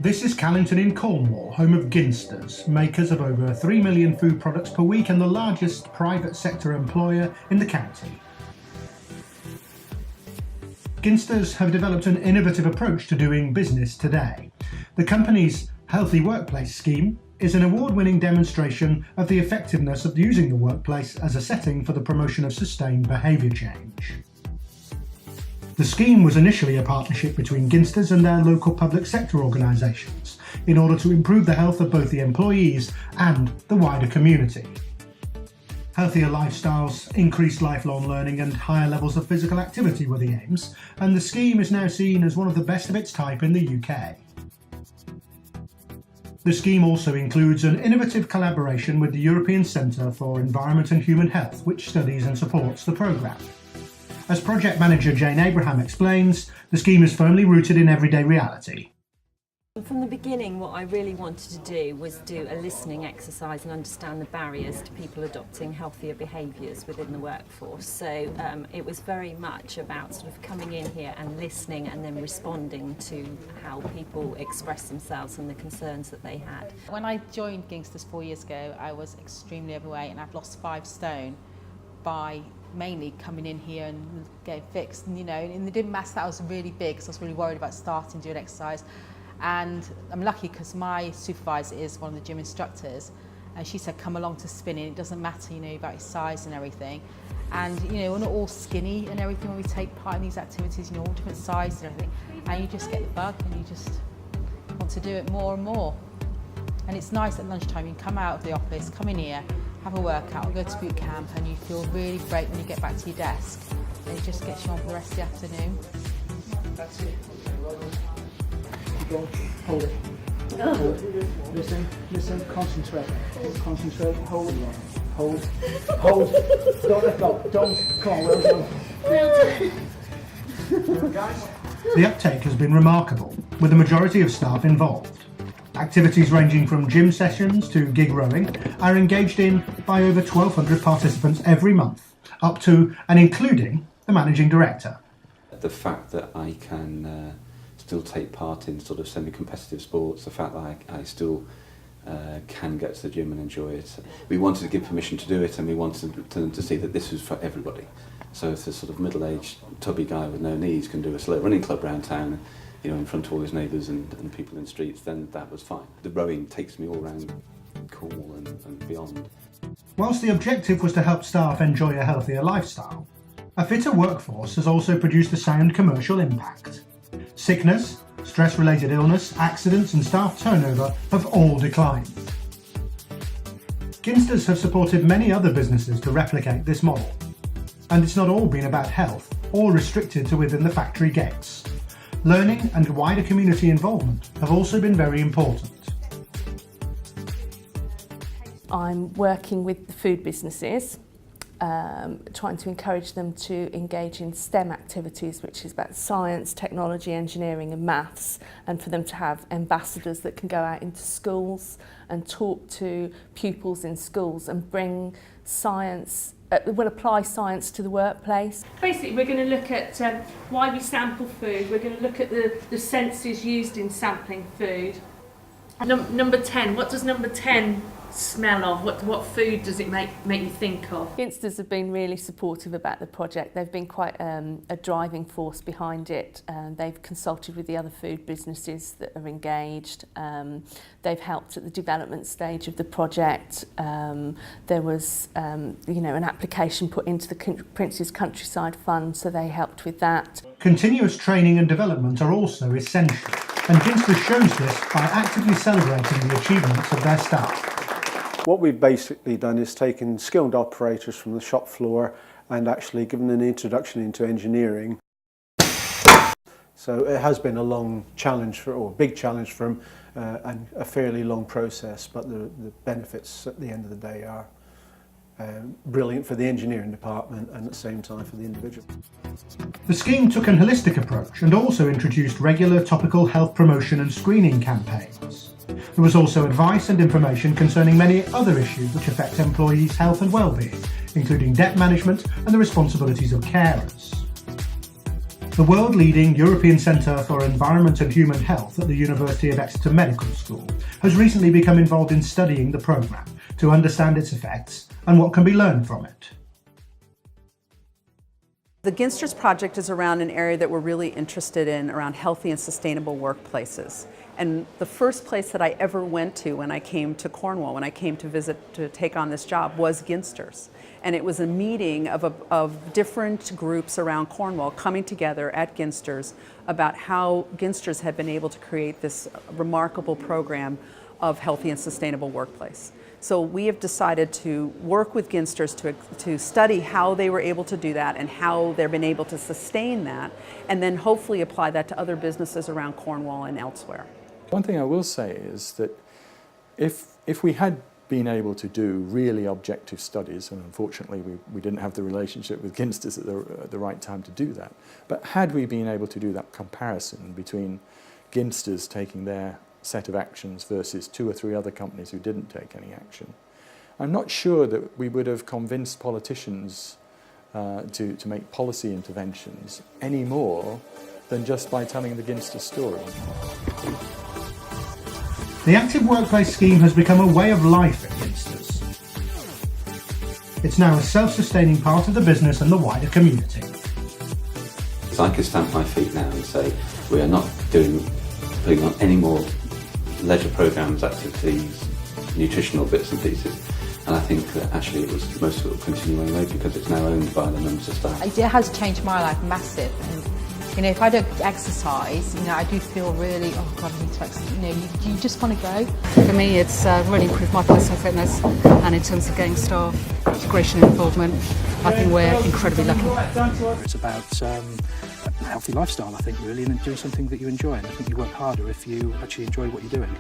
This is Callington in Cornwall, home of Ginsters, makers of over 3 million food products per week and the largest private sector employer in the county. Ginsters have developed an innovative approach to doing business today. The company's Healthy Workplace scheme is an award-winning demonstration of the effectiveness of using the workplace as a setting for the promotion of sustained behaviour change. The scheme was initially a partnership between Ginsters and their local public sector organisations in order to improve the health of both the employees and the wider community. Healthier lifestyles, increased lifelong learning and higher levels of physical activity were the aims, and the scheme is now seen as one of the best of its type in the UK. The scheme also includes an innovative collaboration with the European Centre for Environment and Human Health, which studies and supports the programme. As project manager Jane Abraham explains, the scheme is firmly rooted in everyday reality. From the beginning, what I really wanted to do was do a listening exercise and understand the barriers to people adopting healthier behaviours within the workforce. So it was very much about sort of coming in here and listening and then responding to how people express themselves and the concerns that they had. When I joined Ginsters 4 years ago, I was extremely overweight and I've lost 5 stone by mainly coming in here and getting fixed, and it didn't matter that I was really big because I was really worried about starting doing exercise. And I'm lucky because my supervisor is one of the gym instructors, and she said come along to spinning, it doesn't matter about your size and everything, and we're not all skinny and everything when we take part in these activities, all different sizes and everything, and you just get the bug and you just want to do it more and more. And it's nice at lunchtime, you can come out of the office, come in here, have a workout or go to boot camp, and you feel really great when you get back to your desk, and it just gets you on for the rest of the afternoon. That's it. Go, hold it. Oh. Hold it. Listen, concentrate, hold, don't let go, come on, well done. Guys. The uptake has been remarkable, with the majority of staff involved. Activities ranging from gym sessions to gig rowing are engaged in by over 1,200 participants every month, up to and including the managing director. The fact that I can still take part in sort of semi-competitive sports, the fact that I still can get to the gym and enjoy it. We wanted to give permission to do it, and we wanted them to see that this was for everybody. So if this sort of middle-aged tubby guy with no knees can do a slow running club around town, in front of all his neighbours and people in the streets, then that was fine. The rowing takes me all around Cornwall and beyond. Whilst the objective was to help staff enjoy a healthier lifestyle, a fitter workforce has also produced a sound commercial impact. Sickness, stress-related illness, accidents and staff turnover have all declined. Ginsters have supported many other businesses to replicate this model, and it's not all been about health or restricted to within the factory gates. Learning and wider community involvement have also been very important. I'm working with the food businesses, trying to encourage them to engage in STEM activities, which is about science, technology, engineering and maths, and for them to have ambassadors that can go out into schools and talk to pupils in schools and bring science, will apply science to the workplace. Basically, we're going to look at why we sample food. We're going to look at the senses used in sampling food. Number 10, what does number 10 smell of? What food does it make you think of? Ginsters have been really supportive about the project. They've been quite a driving force behind it. They've consulted with the other food businesses that are engaged. They've helped at the development stage of the project. There was an application put into the Prince's Countryside Fund, so they helped with that. Continuous training and development are also essential, and Ginsters shows this by actively celebrating the achievements of their staff. What we've basically done is taken skilled operators from the shop floor and actually given an introduction into engineering. So it has been a long challenge or a big challenge for them, and a fairly long process, but the benefits at the end of the day are brilliant for the engineering department and at the same time for the individual. The scheme took an holistic approach and also introduced regular topical health promotion and screening campaigns. There was also advice and information concerning many other issues which affect employees' health and well-being, including debt management and the responsibilities of carers. the world-leading European Centre for Environment and Human Health at the University of Exeter Medical School has recently become involved in studying the programme to understand its effects and what can be learned from it. The Ginsters project is around an area that we're really interested in, around healthy and sustainable workplaces. And the first place that I ever went to when I came to Cornwall, when I came to visit to take on this job, was Ginsters. And it was a meeting of different groups around Cornwall coming together at Ginsters about how Ginsters had been able to create this remarkable program of healthy and sustainable workplace. So we have decided to work with Ginsters to study how they were able to do that and how they've been able to sustain that, and then hopefully apply that to other businesses around Cornwall and elsewhere. One thing I will say is that if we had been able to do really objective studies, and unfortunately we didn't have the relationship with Ginsters at the right time to do that, but had we been able to do that comparison between Ginsters taking their set of actions versus 2 or 3 other companies who didn't take any action, I'm not sure that we would have convinced politicians to make policy interventions any more than just by telling the Ginsters story. The Active Workplace scheme has become a way of life at Ginsters. It's now a self-sustaining part of the business and the wider community. So I can stamp my feet now and say we are not putting on any more leisure programmes, activities, nutritional bits and pieces. And I think that actually most of it will continue anyway because it's now owned by the members of staff. It has changed my life massive. And, if I don't exercise, I do feel really, oh God, I need to exercise. You just want to go. For me, it's really improved my personal fitness, and in terms of getting staff integration and involvement, I think we're incredibly lucky. It's about a healthy lifestyle, I think, really, and doing something that you enjoy. And I think you work harder if you actually enjoy what you're doing.